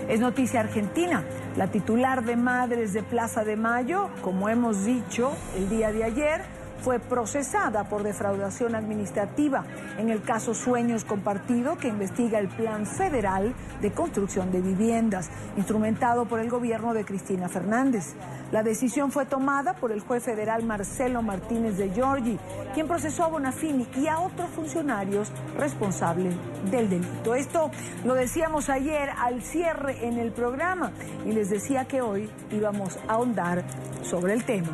Es noticia argentina. La titular de Madres de Plaza de Mayo, como hemos dicho el día de ayer, fue procesada por defraudación administrativa en el caso Sueños Compartido, que investiga el Plan Federal de Construcción de Viviendas, instrumentado por el gobierno de Cristina Fernández. La decisión fue tomada por el juez federal Marcelo Martínez de Giorgi, quien procesó a Bonafini y a otros funcionarios responsables del delito. Esto lo decíamos ayer al cierre en el programa y les decía que hoy íbamos a ahondar sobre el tema.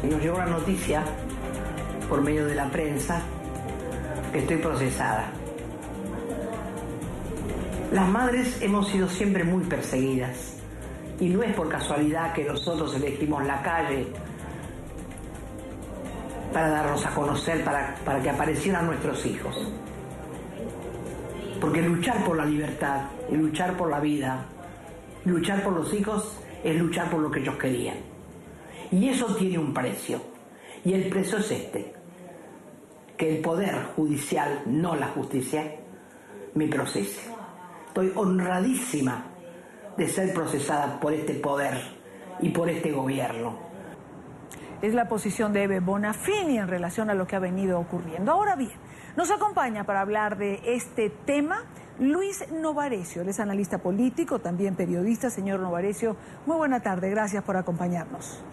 Nos llegó la noticia por medio de la prensa que estoy procesada. Las madres hemos sido siempre muy perseguidas y no es por casualidad que nosotros elegimos la calle para darnos a conocer, para que aparecieran nuestros hijos. Porque luchar por la libertad y luchar por la vida, luchar por los hijos es luchar por lo que ellos querían. Y eso tiene un precio, y el precio es este, que el Poder Judicial, no la justicia, me procese. Estoy honradísima de ser procesada por este poder y por este gobierno. Es la posición de Ebe Bonafini en relación a lo que ha venido ocurriendo. Ahora bien, nos acompaña para hablar de este tema Luis Novarecio. Él es analista político, también periodista. Señor Novarecio, muy buena tarde, gracias por acompañarnos.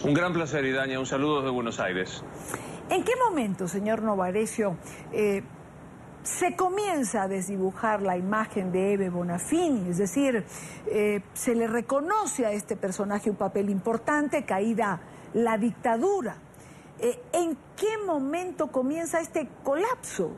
Un gran placer, Idaña. Un saludo desde Buenos Aires. ¿En qué momento, señor Novarecio, se comienza a desdibujar la imagen de Ebe Bonafini? Es decir, se le reconoce a este personaje un papel importante, caída la dictadura. ¿En qué momento comienza este colapso?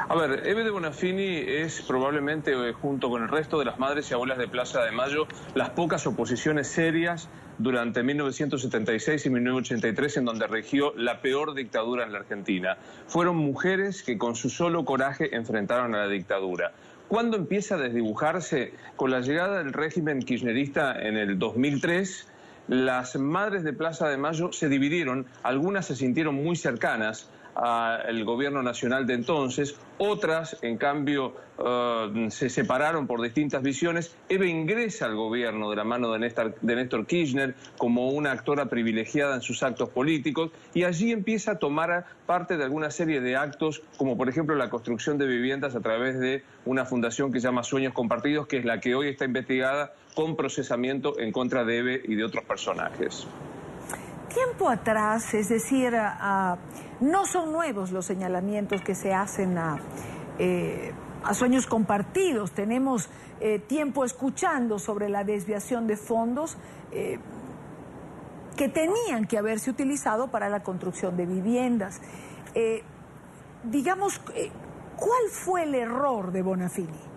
A ver, Ebe de Bonafini es probablemente, junto con el resto de las madres y abuelas de Plaza de Mayo, las pocas oposiciones serias durante 1976 y 1983 en donde regió la peor dictadura en la Argentina. Fueron mujeres que con su solo coraje enfrentaron a la dictadura. ¿Cuándo empieza a desdibujarse? Con la llegada del régimen kirchnerista en el 2003, las madres de Plaza de Mayo se dividieron, algunas se sintieron muy cercanas al gobierno nacional de entonces, otras en cambio se separaron por distintas visiones. Ebe ingresa al gobierno de la mano de Néstor Kirchner como una actora privilegiada en sus actos políticos y allí empieza a tomar parte de alguna serie de actos, como por ejemplo la construcción de viviendas a través de una fundación que se llama Sueños Compartidos, que es la que hoy está investigada con procesamiento en contra de Ebe y de otros personajes. Tiempo atrás, es decir, no son nuevos los señalamientos que se hacen a Sueños Compartidos. Tenemos tiempo escuchando sobre la desviación de fondos que tenían que haberse utilizado para la construcción de viviendas. Digamos, ¿cuál fue el error de Bonafini?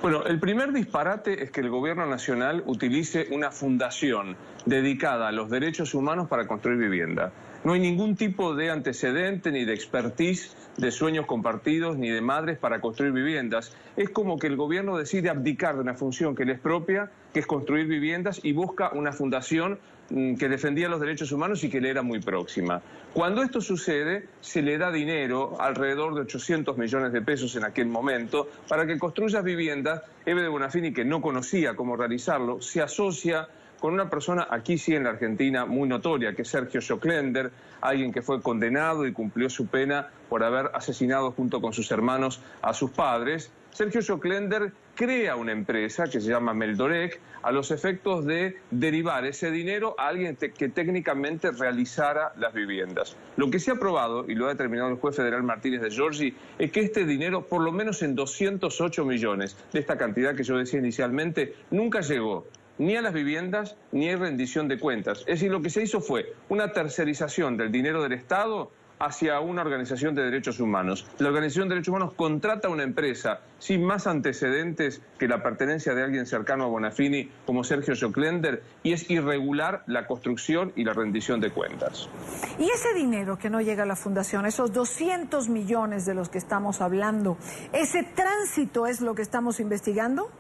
Bueno, el primer disparate es que el gobierno nacional utilice una fundación dedicada a los derechos humanos para construir vivienda. No hay ningún tipo de antecedente ni de expertise de Sueños Compartidos ni de madres para construir viviendas. Es como que el gobierno decide abdicar de una función que le es propia, que es construir viviendas, y busca una fundación que defendía los derechos humanos y que le era muy próxima. Cuando esto sucede, se le da dinero, alrededor de 800 millones de pesos en aquel momento, para que construya viviendas. Ebe de Bonafini, que no conocía cómo realizarlo, se asocia con una persona aquí sí en la Argentina muy notoria, que es Sergio Schoclender, alguien que fue condenado y cumplió su pena por haber asesinado junto con sus hermanos a sus padres. Sergio Schoclender crea una empresa que se llama Meldorec a los efectos de derivar ese dinero a alguien que técnicamente realizara las viviendas. Lo que se ha probado, y lo ha determinado el juez federal Martínez de Giorgi, es que este dinero, por lo menos en 208 millones de esta cantidad que yo decía inicialmente, nunca llegó ni a las viviendas ni hay rendición de cuentas. Es decir, lo que se hizo fue una tercerización del dinero del Estado hacia una organización de derechos humanos. La organización de derechos humanos contrata a una empresa sin más antecedentes que la pertenencia de alguien cercano a Bonafini como Sergio Schoclender, y es irregular la construcción y la rendición de cuentas. Y ese dinero que no llega a la fundación, esos 200 millones de los que estamos hablando, ¿ese tránsito es lo que estamos investigando?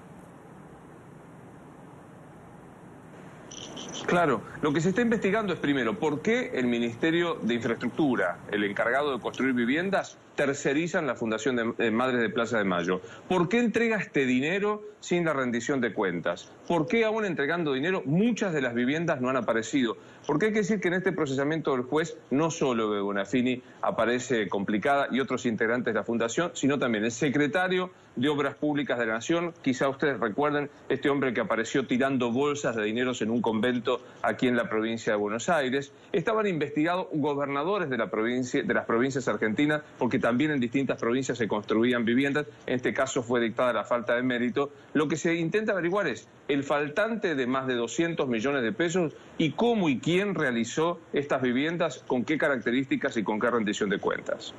Claro, lo que se está investigando es primero, ¿por qué el Ministerio de Infraestructura, el encargado de construir viviendas, tercerizan la Fundación de Madres de Plaza de Mayo? ¿Por qué entrega este dinero sin la rendición de cuentas? ¿Por qué aún entregando dinero muchas de las viviendas no han aparecido? Porque hay que decir que en este procesamiento del juez no solo Bebe Bonafini aparece complicada y otros integrantes de la Fundación, sino también el secretario de Obras Públicas de la Nación. Quizá ustedes recuerden este hombre que apareció tirando bolsas de dineros en un convento aquí en la provincia de Buenos Aires. Estaban investigados gobernadores de las provincias argentinas, porque también en distintas provincias se construían viviendas. En este caso fue dictada la falta de mérito. Lo que se intenta averiguar es el faltante de más de 200 millones de pesos y cómo y quién realizó estas viviendas, con qué características y con qué rendición de cuentas.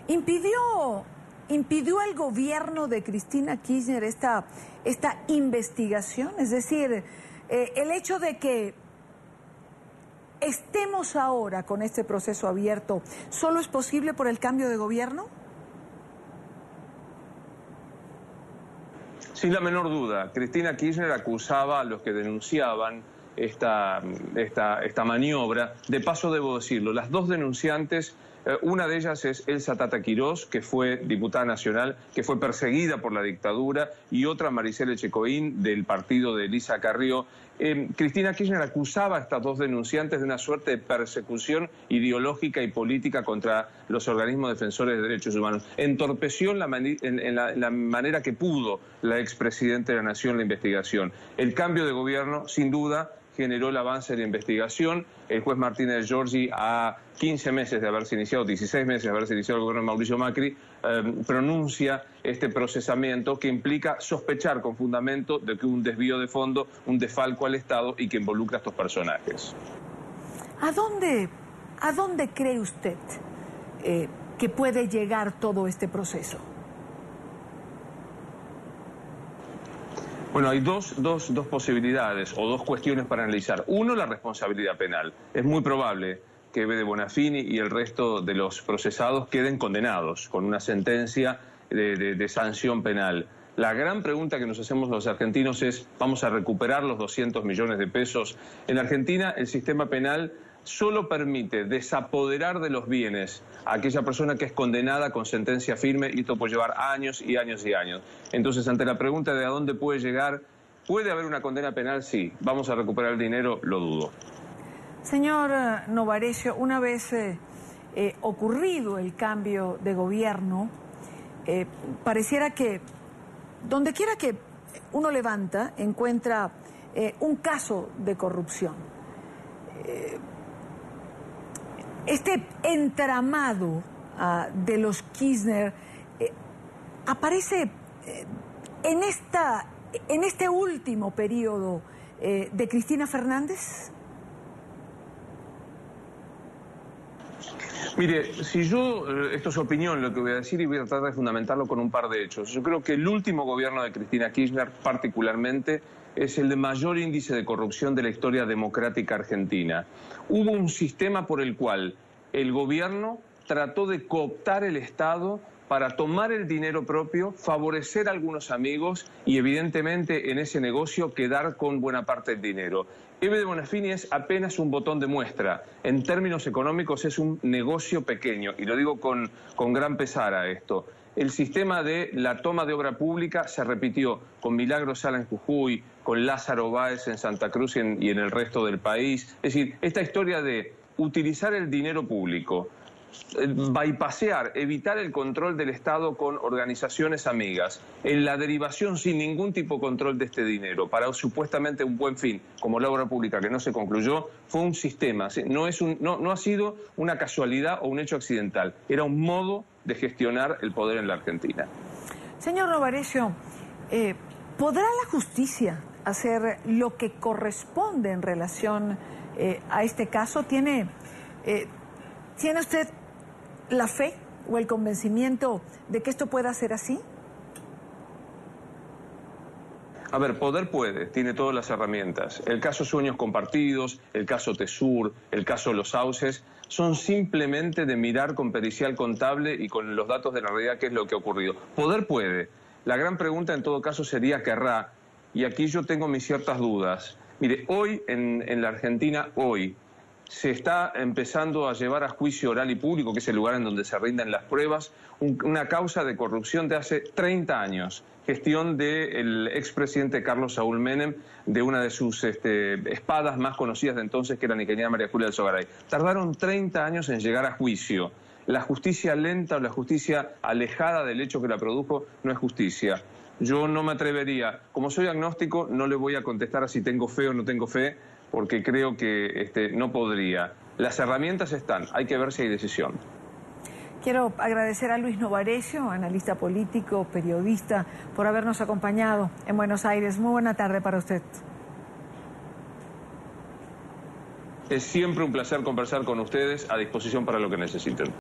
¿Impidió al gobierno de Cristina Kirchner esta investigación? Es decir, el hecho de que estemos ahora con este proceso abierto, ¿solo es posible por el cambio de gobierno? Sin la menor duda, Cristina Kirchner acusaba a los que denunciaban esta maniobra. De paso, debo decirlo, las dos denunciantes, una de ellas es Elsa Tata Quirós, que fue diputada nacional, que fue perseguida por la dictadura, y otra, Maricela Echecoín, del partido de Elisa Carrió. Cristina Kirchner acusaba a estas dos denunciantes de una suerte de persecución ideológica y política contra los organismos defensores de derechos humanos. Entorpeció en la manera que pudo la expresidenta de la Nación la investigación. El cambio de gobierno, sin duda, generó el avance de la investigación. El juez Martínez Giorgi, a 15 meses de haberse iniciado, 16 meses de haberse iniciado el gobierno de Mauricio Macri, pronuncia este procesamiento que implica sospechar con fundamento de que hubo un desvío de fondo, un desfalco al Estado y que involucra a estos personajes. ¿A dónde cree usted que puede llegar todo este proceso? Bueno, hay dos posibilidades o dos cuestiones para analizar. Uno, la responsabilidad penal. Es muy probable que Bebe Bonafini y el resto de los procesados queden condenados con una sentencia de sanción penal. La gran pregunta que nos hacemos los argentinos es, ¿vamos a recuperar los 200 millones de pesos? En Argentina, el sistema penal solo permite desapoderar de los bienes a aquella persona que es condenada con sentencia firme, y esto puede llevar años y años y años. Entonces, ante la pregunta de a dónde puede llegar, ¿puede haber una condena penal? Sí. ¿Vamos a recuperar el dinero? Lo dudo. Señor Novarecio, una vez ocurrido el cambio de gobierno, pareciera que donde quiera que uno levanta, encuentra un caso de corrupción. Este entramado de los Kirchner aparece en este último periodo de Cristina Fernández. Mire, esto es opinión lo que voy a decir y voy a tratar de fundamentarlo con un par de hechos. Yo creo que el último gobierno de Cristina Kirchner, particularmente, es el de mayor índice de corrupción de la historia democrática argentina. Hubo un sistema por el cual el gobierno trató de cooptar el Estado para tomar el dinero propio, favorecer a algunos amigos y, evidentemente, en ese negocio quedar con buena parte del dinero. Bebe Bonafini es apenas un botón de muestra. En términos económicos es un negocio pequeño, y lo digo con gran pesar a esto. El sistema de la toma de obra pública se repitió con Milagro Sala en Jujuy, con Lázaro Báez en Santa Cruz y en el resto del país. Es decir, esta historia de utilizar el dinero público, bypassear, evitar el control del Estado con organizaciones amigas, en la derivación sin ningún tipo de control de este dinero para supuestamente un buen fin, como la obra pública que no se concluyó, fue un sistema, ¿sí? No ha sido una casualidad o un hecho accidental, era un modo de gestionar el poder en la Argentina. Señor Novarecio, ¿podrá la justicia hacer lo que corresponde en relación a este caso? ¿Tiene usted la fe o el convencimiento de que esto pueda ser así? A ver, poder puede, tiene todas las herramientas. El caso Sueños Compartidos, el caso Tesur, el caso Los Sauces, son simplemente de mirar con pericial contable y con los datos de la realidad qué es lo que ha ocurrido. Poder puede. La gran pregunta en todo caso sería, ¿querrá? Y aquí yo tengo mis ciertas dudas. Mire, hoy en la Argentina, hoy, se está empezando a llevar a juicio oral y público, que es el lugar en donde se rinden las pruebas, una causa de corrupción de hace 30 años, gestión del expresidente Carlos Saúl Menem, de una de sus espadas más conocidas de entonces, que era la ingeniera María Julia Alzogaray. Tardaron 30 años en llegar a juicio. La justicia lenta o la justicia alejada del hecho que la produjo no es justicia. Yo no me atrevería, como soy agnóstico, no le voy a contestar a si tengo fe o no tengo fe, porque creo que no podría. Las herramientas están, hay que ver si hay decisión. Quiero agradecer a Luis Novarecio, analista político, periodista, por habernos acompañado en Buenos Aires. Muy buena tarde para usted. Es siempre un placer conversar con ustedes, a disposición para lo que necesiten.